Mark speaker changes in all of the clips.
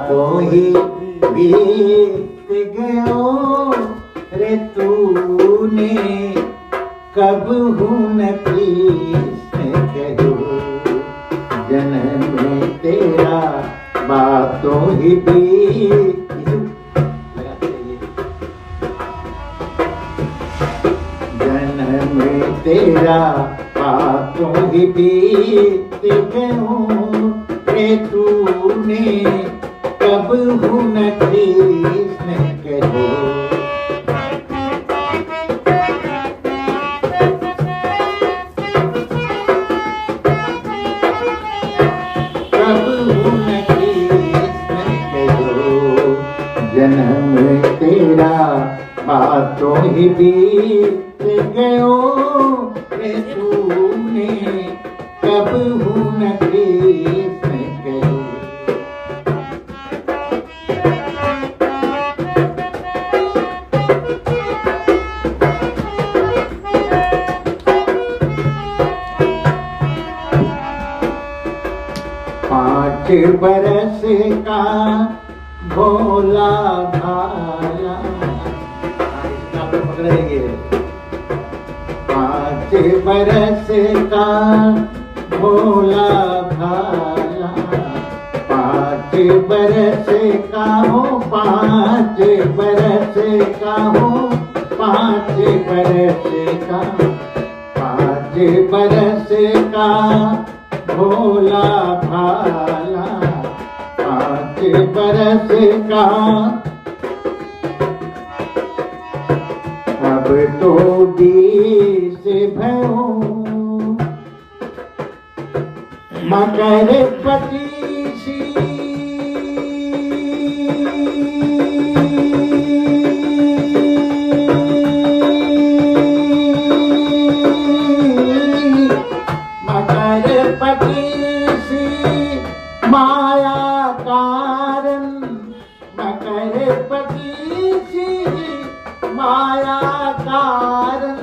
Speaker 1: तो ही बीत गयो रे तूने कब न कृष्ण कहो जन्म तेरा बातों ही बीत जन्म तेरा बातों ही बीत गयो रे तूने कब न कृष्ण कहो जन्म तेरा बातों ही बीत गयो रे तूने कब न कृष्ण कहो पाँच बरस का भोला भाला इसका तो पकड़ेंगे 5 बरस का भोला भाला 5 बरस का हो 5 बरस का हो 5 बरस का 5 बरस का भोला भाला 5 बरस का अब तो 20 भयो मकर पचीसी मकर पचीसी माया कारण मकर पचीसी माया कारण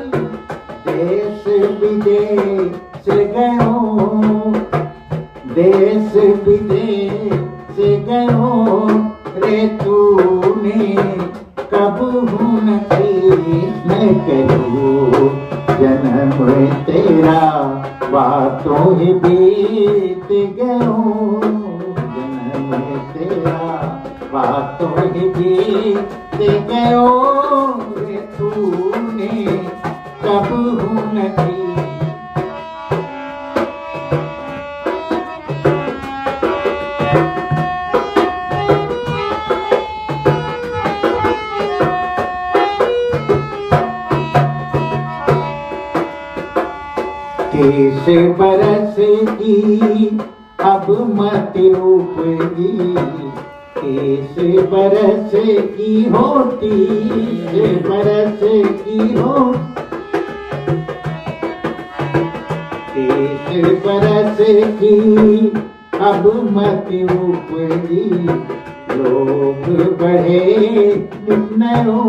Speaker 1: देश विदेश गयो देश विदेश गयो रे तूने कब न कृष्ण कहो जन्म तेरा बातों ही बीत गयो जन्म तेरा बातों ही बीत गयो रे तूने कब न कृष्ण तीस बरस की अब मत उपजी 30 बरस की हो 30 बरस की हो 30 बरस की अब मत उपजी लोग बढ़े नयो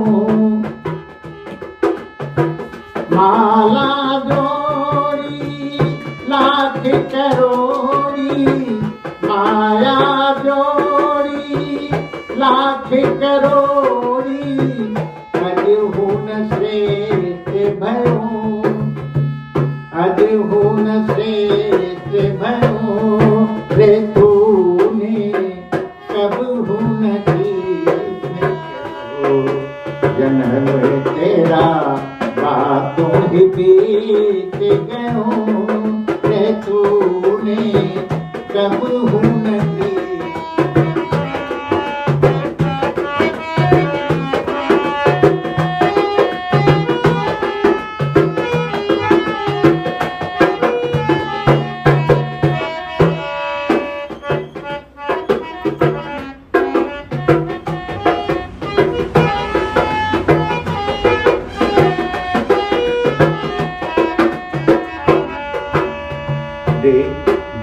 Speaker 1: माला लाख करोड़ी माया जोड़ी लाख करोड़ी अजहून श्रेष्ठ भयो अजहून श्रेष्ठ भयो रे तूने कब न कृष्ण कहो जन्म तेरा बातों ही बीत गयो तूने कब न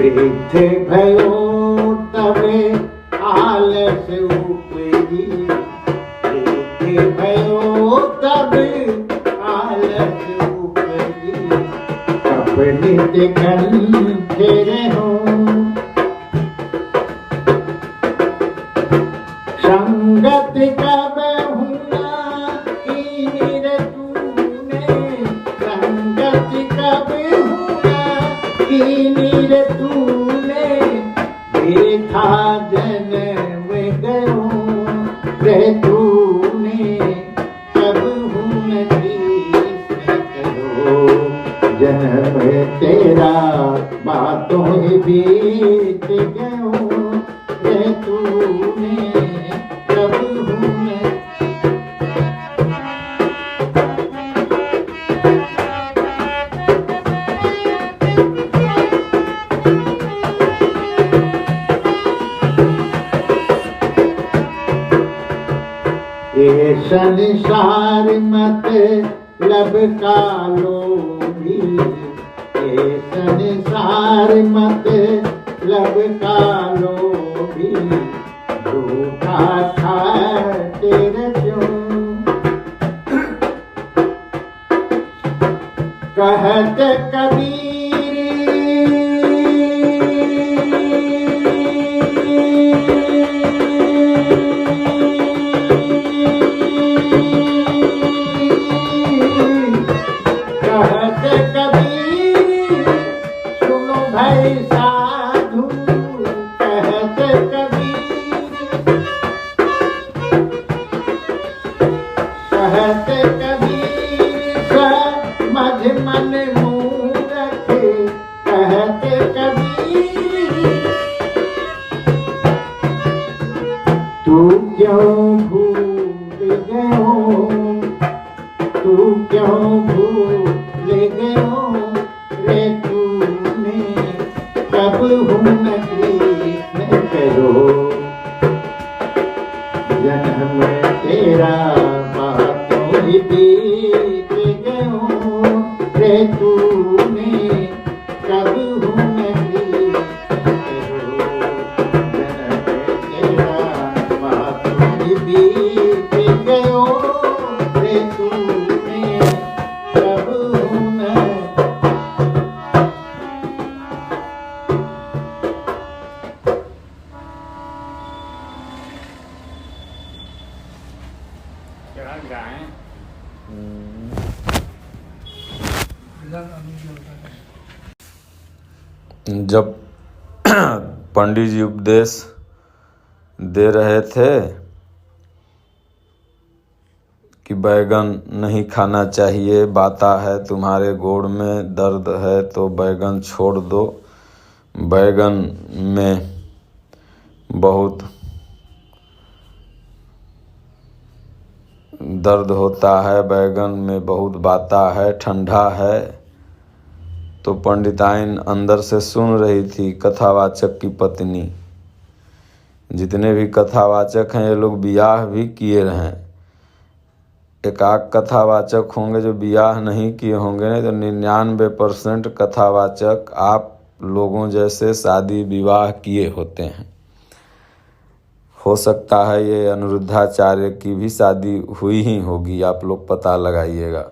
Speaker 1: वृद्ध भयो तबे आलस उपजी वृद्ध भयो तबे आलस उपजी अपने कंठे रहो संगत कब हुआ कीनी रे तूने, संगत कब हुआ कीनी रे तूने, देखा जन्म गयो रे तूने, कब हुन कृष्ण करो जन्म तेरा, बातों बीत गयो रे तूने, कब हुन। ये संसार मत लब का लोभी, ये संसार मत लब का लोभी, झूठा खाते रहो। कहत कबीर साधु, कहत कबीर, कहत कबीर समझ मन मूरख, कहत कबीर, तू क्यों भूल गयो, तू क्यों भूल गयो रे तूने, कब हुन कृष्ण करो जन्म तेरा, बातों बीत गयो रे तूने, कब हुन कृष्ण करो जन्म तेरा, बातों बीत गयो रे तूने, कब हुन।
Speaker 2: जब पंडित जी उपदेश दे रहे थे कि बैगन नहीं खाना चाहिए, बाता है तुम्हारे गोड़ में दर्द है तो बैगन छोड़ दो, बैगन में बहुत दर्द होता है, बैगन में बहुत बाता है, ठंडा है। तो पंडिताइन अंदर से सुन रही थी, कथावाचक की पत्नी। जितने भी कथावाचक हैं ये लोग बियाह भी किए रहें, एकाक कथावाचक होंगे जो बियाह नहीं किए होंगे, नहीं तो 99% कथावाचक आप लोगों जैसे शादी विवाह किए होते हैं। हो सकता है ये अनिरुद्धाचार्य की भी शादी हुई ही होगी, आप लोग पता लगाइएगा।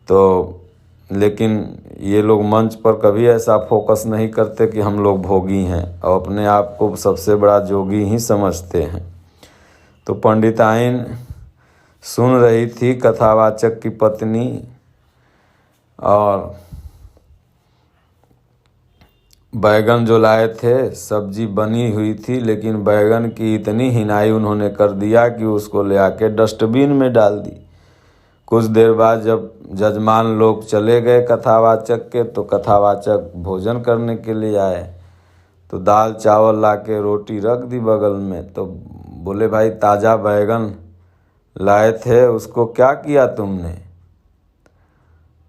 Speaker 2: तो लेकिन ये लोग मंच पर कभी ऐसा फोकस नहीं करते कि हम लोग भोगी हैं और अपने आप को सबसे बड़ा जोगी ही समझते हैं। तो पंडिताइन सुन रही थी, कथावाचक की पत्नी, और बैगन जो लाए थे सब्जी बनी हुई थी, लेकिन बैगन की इतनी हिनाई उन्होंने कर दिया कि उसको ले आके डस्टबिन में डाल दी। कुछ देर बाद जब जजमान लोग चले गए कथावाचक के, तो कथावाचक भोजन करने के लिए आए, तो दाल चावल लाके रोटी रख दी बगल में। तो बोले भाई ताज़ा बैगन लाए थे, उसको क्या किया तुमने?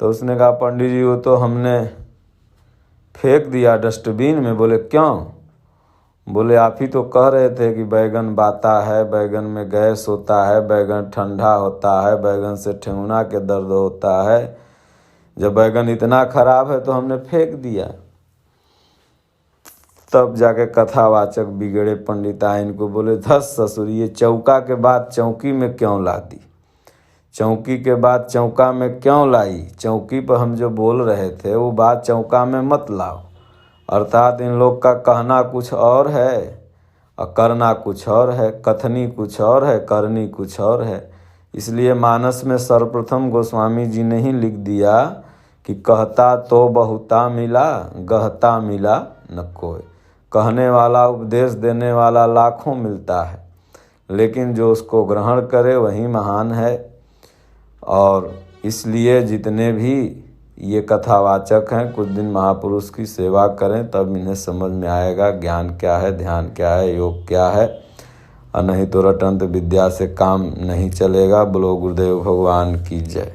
Speaker 2: तो उसने कहा पंडित जी वो तो हमने फेंक दिया डस्टबिन में। बोले क्यों? बोले आप ही तो कह रहे थे कि बैगन बाता है, बैगन में गैस होता है, बैगन ठंडा होता है, बैगन से ठेहुना के दर्द होता है। जब बैगन इतना खराब है तो हमने फेंक दिया। तब जाके कथावाचक बिगड़े पंडिताइन को, बोले धस ससुर, ये चौका के बाद चौकी में क्यों ला दी? चौकी के बाद चौका में क्यों लाई? चौकी पर हम जो बोल रहे थे वो बात चौका में मत लाओ। अर्थात इन लोग का कहना कुछ और है और करना कुछ और है, कथनी कुछ और है, करनी कुछ और है। इसलिए मानस में सर्वप्रथम गोस्वामी जी ने ही लिख दिया कि कहता तो बहुता मिला, गहता मिला न कोई। कहने वाला, उपदेश देने वाला लाखों मिलता है, लेकिन जो उसको ग्रहण करे वही महान है। और इसलिए जितने भी ये कथावाचक हैं, कुछ दिन महापुरुष की सेवा करें, तब इन्हें समझ में आएगा ज्ञान क्या है, ध्यान क्या है, योग क्या है। और नहीं तो रटंत विद्या से काम नहीं चलेगा। बोलो गुरुदेव भगवान की जय।